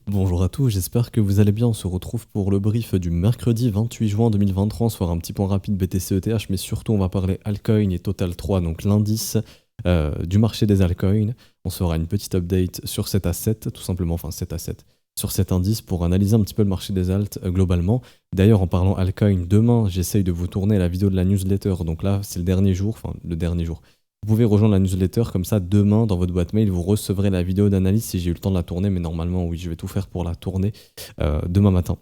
Bonjour à tous, j'espère que vous allez bien. On se retrouve pour le brief du mercredi 28 juin 2023. On se fera un petit point rapide BTC-ETH, mais surtout on va parler altcoin et Total 3, donc l'indice du marché des altcoins. On se fera une petite update sur cet asset, tout simplement, enfin cet asset, sur cet indice pour analyser un petit peu le marché des alts globalement. D'ailleurs, en parlant altcoin, demain, j'essaye de vous tourner la vidéo de la newsletter. Donc là, c'est le dernier jour, enfin le dernier jour. Vous pouvez rejoindre la newsletter, comme ça demain dans votre boîte mail vous recevrez la vidéo d'analyse si j'ai eu le temps de la tourner, mais normalement oui je vais tout faire pour la tourner demain matin.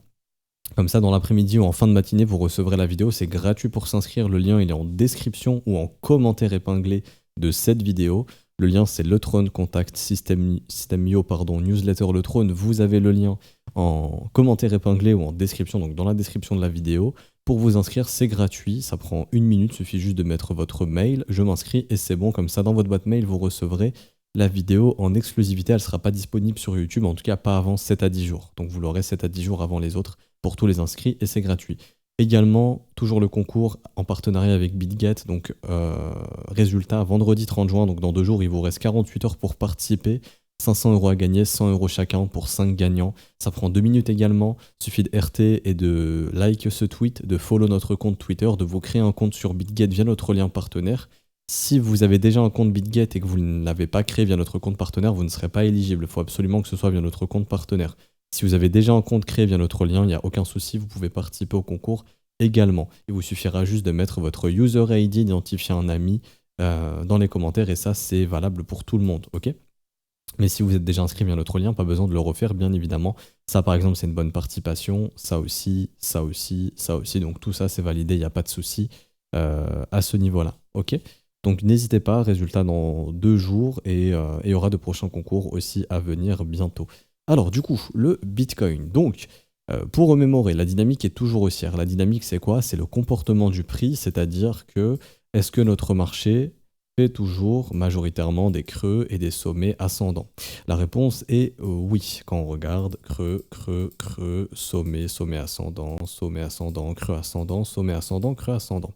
Comme ça dans l'après-midi ou en fin de matinée vous recevrez la vidéo, c'est gratuit pour s'inscrire, le lien il est en description ou en commentaire épinglé de cette vidéo. Le lien c'est le Throne Contact System.io newsletter le Throne, vous avez le lien en commentaire épinglé ou en description, donc dans la description de la vidéo. Pour vous inscrire, c'est gratuit, ça prend 1 minute, il suffit juste de mettre votre mail, je m'inscris et c'est bon, comme ça dans votre boîte mail, vous recevrez la vidéo en exclusivité, elle ne sera pas disponible sur YouTube, en tout cas pas avant 7 à 10 jours. Donc vous l'aurez 7 à 10 jours avant les autres pour tous les inscrits et c'est gratuit. Également, toujours le concours en partenariat avec BitGet, donc résultat vendredi 30 juin, donc dans 2 jours, il vous reste 48 heures pour participer. 500 € à gagner, 100 € chacun pour 5 gagnants. Ça prend 2 minutes également. Il suffit de RT et de like ce tweet, de follow notre compte Twitter, de vous créer un compte sur BitGet via notre lien partenaire. Si vous avez déjà un compte BitGet et que vous ne l'avez pas créé via notre compte partenaire, vous ne serez pas éligible. Il faut absolument que ce soit via notre compte partenaire. Si vous avez déjà un compte créé via notre lien, il n'y a aucun souci, vous pouvez participer au concours également. Il vous suffira juste de mettre votre user ID, d'identifier un ami dans les commentaires et ça, c'est valable pour tout le monde, ok ? Mais si vous êtes déjà inscrit via notre lien, pas besoin de le refaire, bien évidemment. Ça, par exemple, c'est une bonne participation. Ça aussi, ça aussi, ça aussi. Donc tout ça, c'est validé, il n'y a pas de souci à ce niveau-là. Ok ? Donc n'hésitez pas, résultat dans 2 jours et il y aura de prochains concours aussi à venir bientôt. Alors du coup, le Bitcoin. Donc, pour remémorer, la dynamique est toujours haussière. La dynamique, c'est quoi ? C'est le comportement du prix, c'est-à-dire que est-ce que notre marché fait toujours majoritairement des creux et des sommets ascendants. La réponse est oui, quand on regarde creux, creux, creux, sommet, sommet ascendant, creux ascendant, sommet ascendant, creux ascendant.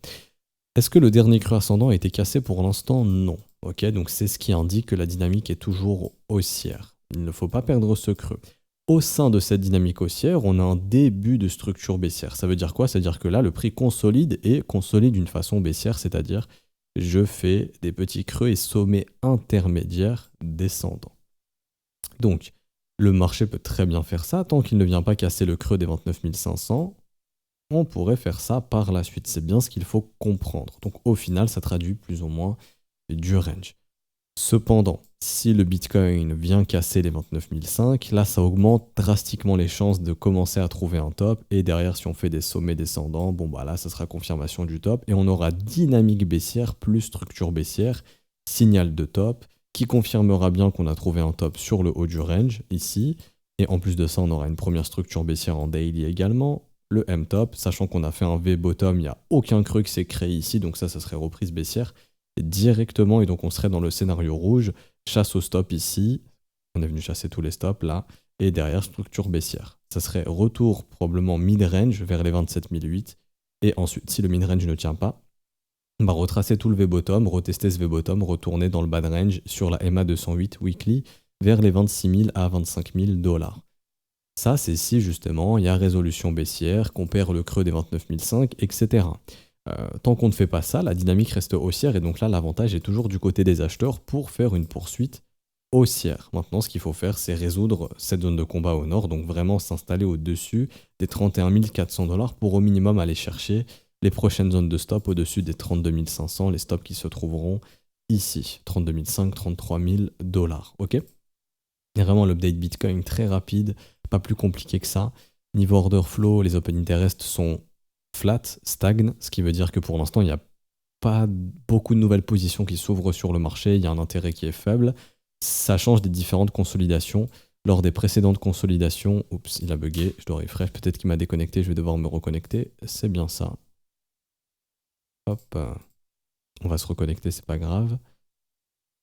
Est-ce que le dernier creux ascendant a été cassé pour l'instant ? Non. Ok, donc c'est ce qui indique que la dynamique est toujours haussière. Il ne faut pas perdre ce creux. Au sein de cette dynamique haussière, on a un début de structure baissière. Ça veut dire quoi ? C'est-à-dire que là, le prix consolide et consolide d'une façon baissière, c'est-à-dire je fais des petits creux et sommets intermédiaires descendants. Donc, le marché peut très bien faire ça, tant qu'il ne vient pas casser le creux des 29 500, on pourrait faire ça par la suite. C'est bien ce qu'il faut comprendre. Donc, au final, ça traduit plus ou moins du range. Cependant, si le Bitcoin vient casser les 29 500, là, ça augmente drastiquement les chances de commencer à trouver un top. Et derrière, si on fait des sommets descendants, bon, bah là, ça sera confirmation du top. Et on aura dynamique baissière plus structure baissière, signal de top, qui confirmera bien qu'on a trouvé un top sur le haut du range, ici. Et en plus de ça, on aura une première structure baissière en daily également, le M-top, sachant qu'on a fait un V-bottom, il n'y a aucun creux qui s'est créé ici, donc ça serait reprise baissière directement, et donc on serait dans le scénario rouge, chasse au stop ici, on est venu chasser tous les stops là, et derrière structure baissière. Ça serait retour probablement mid-range vers les 27 008, et ensuite si le mid-range ne tient pas, bah retracer tout le V-bottom, retester ce V-bottom, retourner dans le bad range sur la MA 208 weekly vers les 26 000 à 25 000 $. Ça, c'est si justement il y a résolution baissière, qu'on perd le creux des 29 500, etc. Tant qu'on ne fait pas ça, la dynamique reste haussière et donc là l'avantage est toujours du côté des acheteurs pour faire une poursuite haussière. Maintenant ce qu'il faut faire c'est résoudre cette zone de combat au nord, donc vraiment s'installer au-dessus des 31 400 $ pour au minimum aller chercher les prochaines zones de stop au-dessus des 32 500, les stops qui se trouveront ici, 32 500, 33 000 $. Ok ? Et vraiment l'update Bitcoin très rapide, pas plus compliqué que ça. Niveau order flow, les open interest sont flat, stagne, ce qui veut dire que pour l'instant, il n'y a pas beaucoup de nouvelles positions qui s'ouvrent sur le marché, il y a un intérêt qui est faible. Ça change des différentes consolidations. Lors des précédentes consolidations, oups, il a bugué, je dois refresh, peut-être qu'il m'a déconnecté, je vais devoir me reconnecter, c'est bien ça. Hop, on va se reconnecter, c'est pas grave.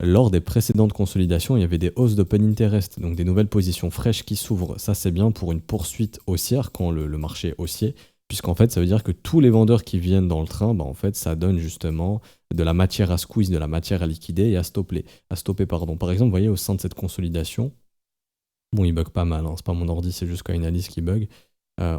Lors des précédentes consolidations, il y avait des hausses d'open interest, donc des nouvelles positions fraîches qui s'ouvrent. Ça, c'est bien pour une poursuite haussière quand le marché est haussier, puisqu'en fait, ça veut dire que tous les vendeurs qui viennent dans le train, bah, en fait, ça donne justement de la matière à squeeze, de la matière à liquider et à stopper. Par exemple, vous voyez, au sein de cette consolidation, Bon, il bug pas mal, hein, c'est pas mon ordi, c'est juste Coinalyst qui bug.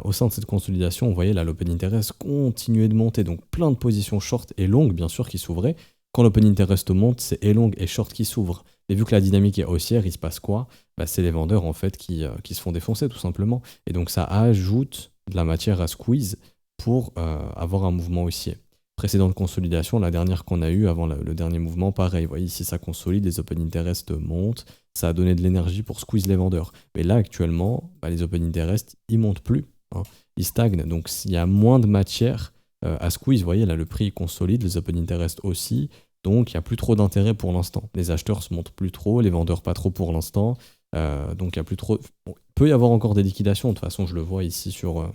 Au sein de cette consolidation, on voyait là l'open interest continuer de monter, donc plein de positions short et longues, bien sûr, qui s'ouvraient. Quand l'open interest monte, c'est et long et short qui s'ouvrent. Et vu que la dynamique est haussière, il se passe quoi? Bah, c'est les vendeurs en fait qui se font défoncer tout simplement. Et donc ça ajoute de la matière à squeeze pour avoir un mouvement haussier. Précédente consolidation, la dernière qu'on a eue avant le dernier mouvement, pareil. Vous voyez ici ça consolide, les open interest montent, ça a donné de l'énergie pour squeeze les vendeurs. Mais là actuellement, bah, les open interest, ils montent plus, hein. Ils stagnent. Donc il y a moins de matière à squeeze. Vous voyez là le prix consolide, les open interest aussi. Donc il n'y a plus trop d'intérêt pour l'instant. Les acheteurs se montent plus trop, les vendeurs pas trop pour l'instant. Donc il y a plus trop. Bon, il peut y avoir encore des liquidations. De toute façon, je le vois ici sur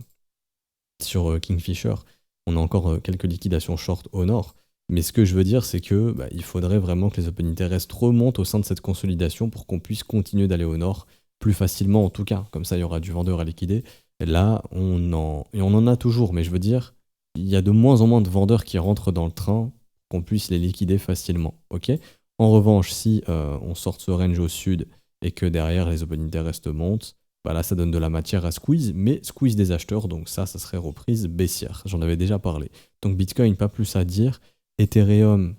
Kingfisher. On a encore quelques liquidations short au nord. Mais ce que je veux dire, c'est que bah, il faudrait vraiment que les open interest remontent au sein de cette consolidation pour qu'on puisse continuer d'aller au nord plus facilement en tout cas. Comme ça, il y aura du vendeur à liquider. Et là, et on en a toujours. Mais je veux dire, il y a de moins en moins de vendeurs qui rentrent dans le train qu'on puisse les liquider facilement. Ok. En revanche, si on sort ce range au sud et que derrière les open interest montent, bah là ça donne de la matière à squeeze, mais squeeze des acheteurs, donc ça serait reprise baissière. J'en avais déjà parlé. Donc Bitcoin, pas plus à dire. Ethereum,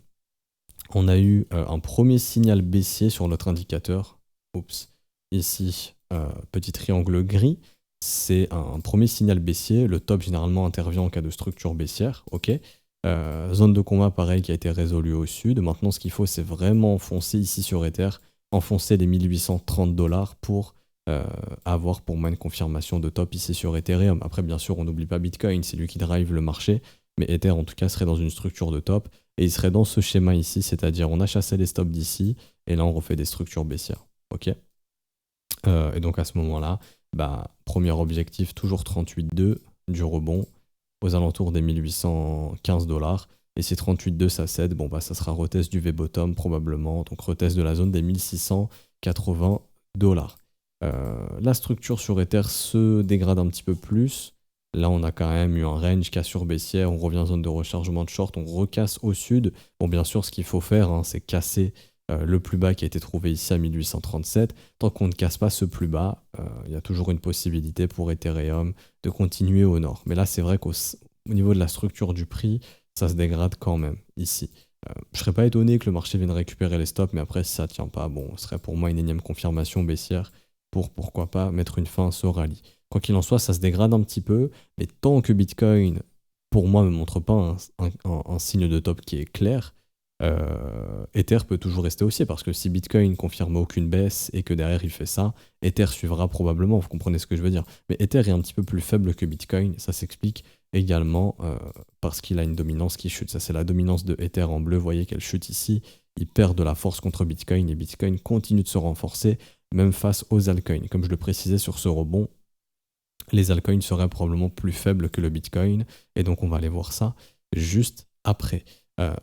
on a eu un premier signal baissier sur notre indicateur. Oups, ici, petit triangle gris. C'est un premier signal baissier. Le top généralement intervient en cas de structure baissière. Ok. Zone de combat, pareil, qui a été résolue au sud. Maintenant, ce qu'il faut, c'est vraiment enfoncer ici sur Ether, enfoncer les 1830 $ pour avoir pour moi une confirmation de top ici sur Ethereum. Après, bien sûr, on n'oublie pas Bitcoin, c'est lui qui drive le marché, mais Ether, en tout cas, serait dans une structure de top, et il serait dans ce schéma ici, c'est-à-dire on a chassé les stops d'ici, et là, on refait des structures baissières. Ok. Et donc, à ce moment-là, bah, premier objectif, toujours 38,2 du rebond, aux alentours des 1815 $. Et si 38,2 ça cède, bon bah ça sera retest du V-bottom probablement, donc retest de la zone des 1680 $. La structure sur Ether se dégrade un petit peu plus. Là, on a quand même eu un range cassure baissière, on revient en zone de rechargement de short, on recasse au sud. Bon, bien sûr, ce qu'il faut faire, hein, c'est casser le plus bas qui a été trouvé ici à 1837. Tant qu'on ne casse pas ce plus bas, il y a toujours une possibilité pour Ethereum de continuer au nord. Mais là, c'est vrai qu'au niveau de la structure du prix, ça se dégrade quand même ici. Je serais pas étonné que le marché vienne récupérer les stops, mais après, si ça tient pas, bon, ce serait pour moi une énième confirmation baissière pour pourquoi pas mettre une fin à ce rallye. Quoi qu'il en soit, ça se dégrade un petit peu, mais tant que Bitcoin, pour moi, ne me montre pas un signe de top qui est clair, Ether peut toujours rester haussier, parce que si Bitcoin confirme aucune baisse et que derrière il fait ça, Ether suivra probablement, vous comprenez ce que je veux dire. Mais Ether est un petit peu plus faible que Bitcoin, ça s'explique également parce qu'il a une dominance qui chute. Ça, c'est la dominance de Ether en bleu, vous voyez qu'elle chute ici, il perd de la force contre Bitcoin et Bitcoin continue de se renforcer même face aux altcoins. Comme je le précisais sur ce rebond, les altcoins seraient probablement plus faibles que le Bitcoin, et donc on va aller voir ça juste après.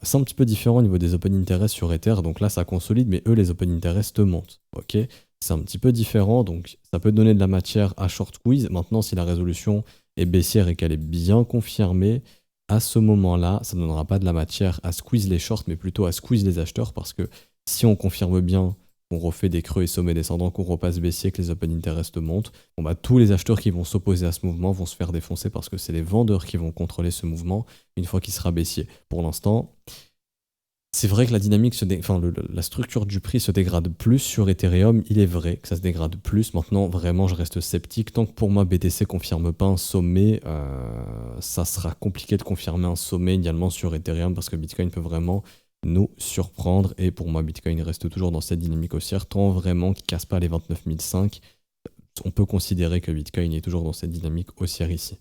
C'est un petit peu différent au niveau des open interest sur Ether, donc là ça consolide, mais eux les open interest montent. Ok, c'est un petit peu différent, donc ça peut donner de la matière à short squeeze. Maintenant, si la résolution est baissière et qu'elle est bien confirmée, à ce moment-là, ça ne donnera pas de la matière à squeeze les shorts, mais plutôt à squeeze les acheteurs, parce que si on confirme bien qu'on refait des creux et sommets descendants, qu'on repasse baissier, que les open interest montent, bon bah, tous les acheteurs qui vont s'opposer à ce mouvement vont se faire défoncer parce que c'est les vendeurs qui vont contrôler ce mouvement une fois qu'il sera baissier. Pour l'instant, c'est vrai que la dynamique, la structure du prix se dégrade plus sur Ethereum. Il est vrai que ça se dégrade plus. Maintenant, vraiment, je reste sceptique. Tant que pour moi, BTC confirme pas un sommet, ça sera compliqué de confirmer un sommet également sur Ethereum parce que Bitcoin peut vraiment nous surprendre. Et pour moi, Bitcoin reste toujours dans cette dynamique haussière. Tant vraiment qu'il ne casse pas les 29 500, on peut considérer que Bitcoin est toujours dans cette dynamique haussière ici.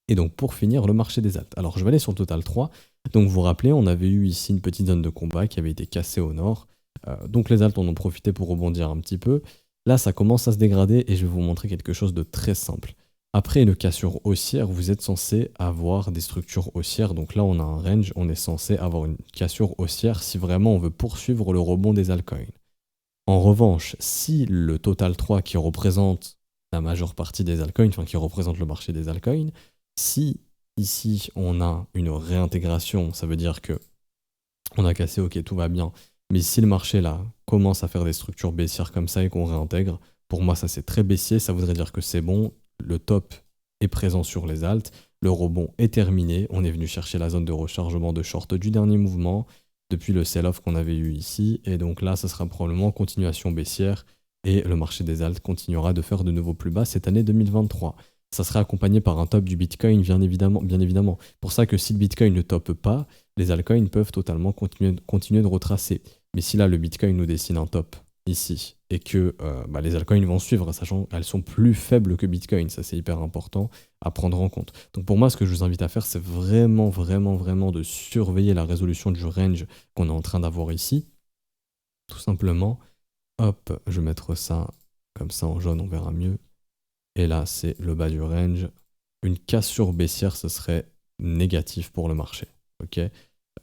Et donc pour finir, le marché des alts. Alors je vais aller sur le Total 3. Donc vous vous rappelez, on avait eu ici une petite zone de combat qui avait été cassée au nord. Donc les alts en ont profité pour rebondir un petit peu. Là, ça commence à se dégrader et je vais vous montrer quelque chose de très simple. Après une cassure haussière, vous êtes censé avoir des structures haussières. Donc là, on a un range, on est censé avoir une cassure haussière si vraiment on veut poursuivre le rebond des altcoins. En revanche, si le Total 3 qui représente la majeure partie des altcoins, enfin qui représente le marché des altcoins, si ici on a une réintégration, ça veut dire que on a cassé, ok, tout va bien, mais si le marché là commence à faire des structures baissières comme ça et qu'on réintègre, Pour moi, ça c'est très baissier, ça voudrait dire que c'est bon, le top est présent sur les alts, le rebond est terminé, on est venu chercher la zone de rechargement de short du dernier mouvement, depuis le sell-off qu'on avait eu ici, et donc là, ça sera probablement continuation baissière, et le marché des alts continuera de faire de nouveaux plus bas cette année 2023. Ça sera accompagné par un top du Bitcoin, bien évidemment. Pour ça que si le Bitcoin ne toppe pas, les altcoins peuvent totalement continuer de retracer. Mais si là, le Bitcoin nous dessine un top ici, et que les altcoins vont suivre, sachant qu'elles sont plus faibles que Bitcoin, ça c'est hyper important à prendre en compte. Donc pour moi, ce que je vous invite à faire, c'est vraiment de surveiller la résolution du range qu'on est en train d'avoir ici. Tout simplement, hop, je vais mettre ça comme ça en jaune, on verra mieux. Et là, c'est le bas du range. Une cassure baissière, ce serait négatif pour le marché. Ok,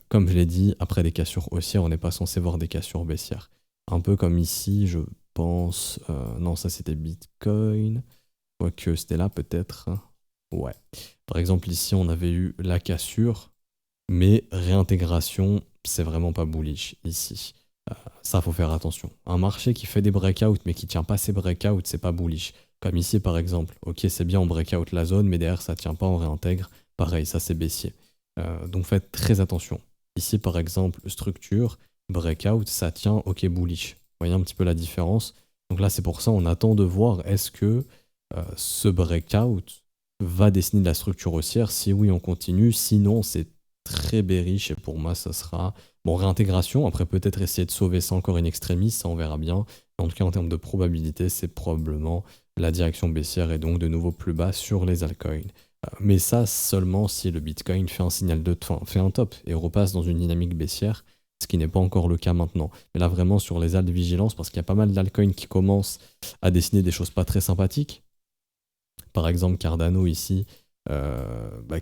comme je l'ai dit, après des cassures haussières, on n'est pas censé voir des cassures baissières. Un peu comme ici, je pense... non, ça c'était Bitcoin. Quoique c'était là peut-être. Ouais. Par exemple, ici, on avait eu la cassure, mais réintégration, c'est vraiment pas bullish ici. Ça, faut faire attention. Un marché qui fait des breakouts, mais qui tient pas ses breakouts, c'est pas bullish. Comme ici, par exemple. Ok, c'est bien, on breakout la zone, mais derrière, ça tient pas, on réintègre. Pareil, ça, c'est baissier. Donc, faites très attention. Ici, par exemple, structure, breakout, ça tient, ok, bullish. Vous voyez un petit peu la différence. Donc là, c'est pour ça, on attend de voir, est-ce que ce breakout va dessiner de la structure haussière? Si oui, on continue. Sinon, c'est très bearish. Et pour moi, ça sera... Bon, réintégration. Après, peut-être essayer de sauver ça encore in extremis. Ça, on verra bien. En tout cas, en termes de probabilité, c'est probablement la direction baissière et donc de nouveau plus bas sur les altcoins. Mais ça, seulement si le Bitcoin fait un signal de fin, fait un top et repasse dans une dynamique baissière, ce qui n'est pas encore le cas maintenant. Mais là, vraiment, sur les alts, vigilance, parce qu'il y a pas mal d'altcoins qui commencent à dessiner des choses pas très sympathiques. Par exemple, Cardano ici,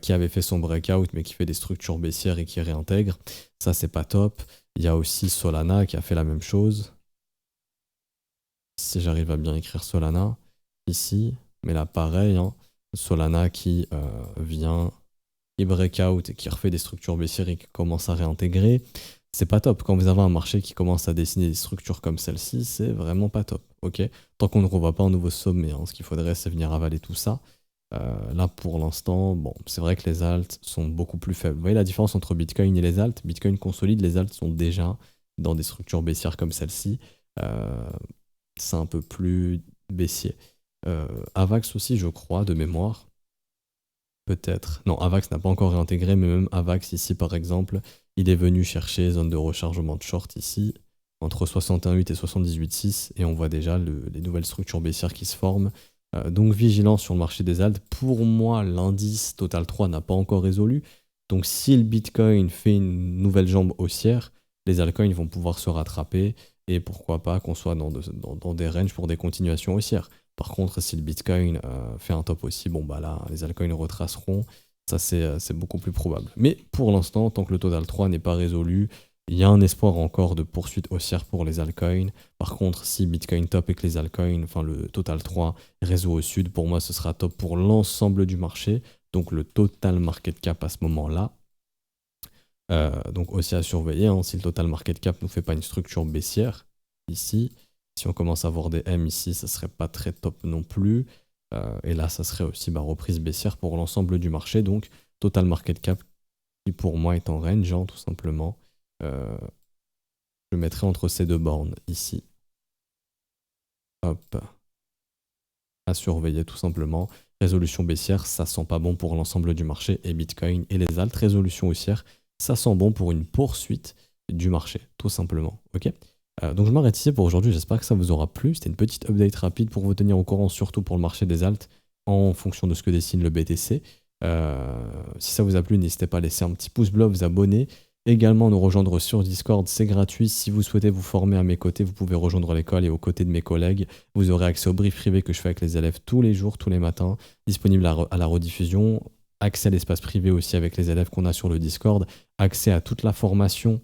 qui avait fait son breakout, mais qui fait des structures baissières et qui réintègre. Ça, c'est pas top. Il y a aussi Solana qui a fait la même chose. Si j'arrive à bien écrire Solana ici, mais là, pareil, hein. Solana qui vient, qui breakout et qui refait des structures baissières et qui commence à réintégrer. C'est pas top. Quand vous avez un marché qui commence à dessiner des structures comme celle-ci, c'est vraiment pas top. Ok, tant qu'on ne revoit pas un nouveau sommet, hein, ce qu'il faudrait, c'est venir avaler tout ça. Là, pour l'instant, bon, c'est vrai que les alts sont beaucoup plus faibles. Vous voyez la différence entre Bitcoin et les alts? Bitcoin consolide, les alts sont déjà dans des structures baissières comme celle-ci. C'est un peu plus baissier. Avax aussi, je crois, de mémoire. Peut-être. Non, Avax n'a pas encore réintégré, mais même Avax ici, par exemple, il est venu chercher zone de rechargement de short ici, entre 61,8 et 78,6, et on voit déjà les nouvelles structures baissières qui se forment. Donc vigilance sur le marché des alts. Pour moi, l'indice Total 3 n'a pas encore résolu. Donc si le Bitcoin fait une nouvelle jambe haussière, les altcoins vont pouvoir se rattraper, et pourquoi pas qu'on soit dans des ranges pour des continuations haussières. Par contre, si le Bitcoin fait un top aussi, bon bah là, les altcoins retraceront. Ça, c'est beaucoup plus probable. Mais pour l'instant, tant que le Total 3 n'est pas résolu, il y a un espoir encore de poursuite haussière pour les altcoins. Par contre, si Bitcoin top et que les altcoins, enfin le Total 3 réseau au sud, pour moi, ce sera top pour l'ensemble du marché. Donc le total market cap à ce moment-là. Donc aussi à surveiller, hein, si le total market cap ne nous fait pas une structure baissière, ici, si on commence à voir des M ici, ça serait pas très top non plus. Et là, ça serait aussi reprise baissière pour l'ensemble du marché. Donc total market cap qui pour moi est en range, hein, tout simplement. Je mettrai entre ces deux bornes ici. Hop. À surveiller tout simplement. Résolution baissière, ça sent pas bon pour l'ensemble du marché. Et Bitcoin et les alts, résolution haussière, ça sent bon pour une poursuite du marché, tout simplement. Ok. Donc je m'arrête ici pour aujourd'hui, j'espère que ça vous aura plu. C'était une petite update rapide pour vous tenir au courant, surtout pour le marché des alts, en fonction de ce que dessine le BTC. Si ça vous a plu, n'hésitez pas à laisser un petit pouce bleu, vous abonner. Également nous rejoindre sur Discord, c'est gratuit. Si vous souhaitez vous former à mes côtés, vous pouvez rejoindre l'école et aux côtés de mes collègues. Vous aurez accès au brief privé que je fais avec les élèves tous les jours, tous les matins, disponible à la rediffusion. Accès à l'espace privé aussi avec les élèves qu'on a sur le Discord. Accès à toute la formation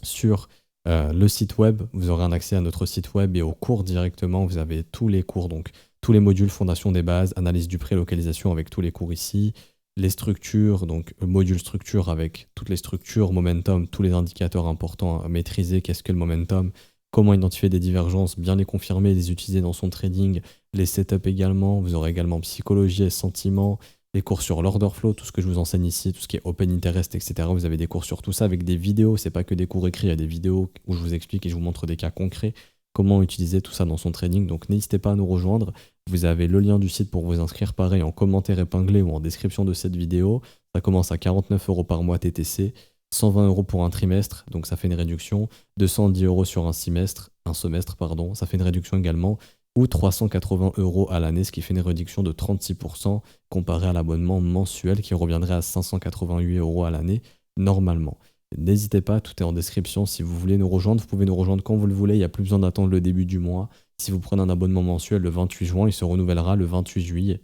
sur le site web. Vous aurez un accès à notre site web et aux cours directement. Vous avez tous les cours, donc tous les modules, fondation des bases, analyse du prêt, localisation avec tous les cours ici. Les structures, donc module structure avec toutes les structures, momentum, tous les indicateurs importants à maîtriser, qu'est-ce que le momentum, comment identifier des divergences, bien les confirmer, les utiliser dans son trading, les setups également. Vous aurez également psychologie et sentiments, les cours sur l'order flow, tout ce que je vous enseigne ici, tout ce qui est open interest, etc. Vous avez des cours sur tout ça avec des vidéos. C'est pas que des cours écrits, il y a des vidéos où je vous explique et je vous montre des cas concrets, comment utiliser tout ça dans son trading. Donc n'hésitez pas à nous rejoindre. Vous avez le lien du site pour vous inscrire, pareil, en commentaire épinglé ou en description de cette vidéo. Ça commence à 49 € par mois TTC, 120 € pour un trimestre, donc ça fait une réduction, 210 € sur un semestre, ça fait une réduction également, ou 380 € à l'année, ce qui fait une réduction de 36% comparé à l'abonnement mensuel qui reviendrait à 588 € à l'année normalement. N'hésitez pas, tout est en description. Si vous voulez nous rejoindre, vous pouvez nous rejoindre quand vous le voulez, il n'y a plus besoin d'attendre le début du mois. Si vous prenez un abonnement mensuel le 28 juin, il se renouvellera le 28 juillet.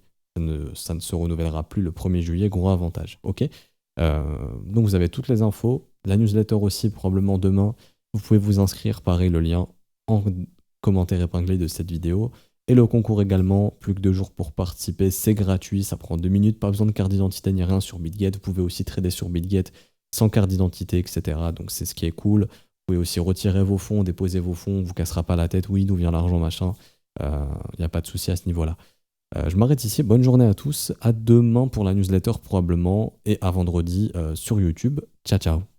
Ça ne se renouvellera plus le 1er juillet, gros avantage. Ok. Donc vous avez toutes les infos, la newsletter aussi probablement demain. Vous pouvez vous inscrire, pareil, le lien en commentaire épinglé de cette vidéo. Et le concours également, plus que 2 jours pour participer, c'est gratuit, ça prend 2 minutes, pas besoin de carte d'identité ni rien sur BitGet. Vous pouvez aussi trader sur BitGet sans carte d'identité, etc. Donc c'est ce qui est cool. Vous pouvez aussi retirer vos fonds, déposer vos fonds, on ne vous cassera pas la tête, oui, d'où vient l'argent, machin. Il n'y a pas de souci à ce niveau-là. Je m'arrête ici, bonne journée à tous, à demain pour la newsletter probablement, et à vendredi sur YouTube. Ciao ciao.